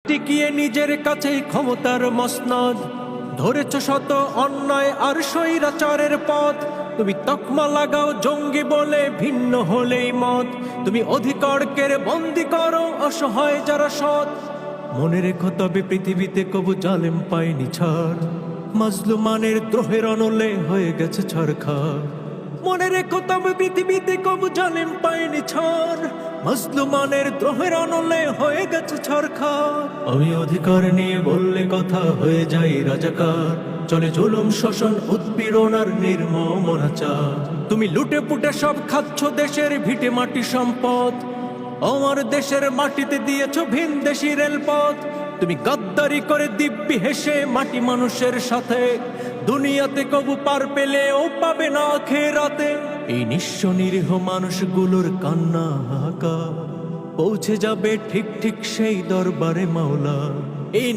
টিকিয়ে নিজের কাছেই ক্ষমতার মসনদ, ধরেছ শত অন্যায় আর স্বৈরাচারের পথ। তুমি তকমা লাগাও জঙ্গি বলে ভিন্ন হলেই মত, তুমি অধিকারকে বন্দি করো অসহায় যারা সৎ। মনে রেখো তবে পৃথিবীতে কবু জালেম পায়নি ছাড়, মাজলুমানের দ্রোহের অনলে হয়ে গেছে ছারখার। মনে রেখো তবে পৃথিবীতে কবু জালেম পায়নি ছাড়, মাজলুমানের দ্রোহের অনলে হয়ে গেছে ছারখার। আমি অধিকার নিয়ে বললে কথা হয়ে যাই রাজাকার, চলে জুলুম শোষণ উৎপীড়ন আর নির্মম অনাচার। তুমি লুটে পুটে সব খাচ্ছ দেশের ভিটে মাটি সম্পদ, আমার দেশের মাটিতে দিয়েছ ভিন দেশি রেলপথ। তুমি গাদ্দারি করে দিব্যি হেসে মাটি মানুষের সাথে, দুনিয়াতে কবু পার পেলে ও পাবে না আখিরাতে। এই নিঃস্ব নিরীহ মানুষগুলোর কান্না হাহাকার পৌঁছে যাবে ঠিক ঠিক সেই দরবারে মাওলা। এই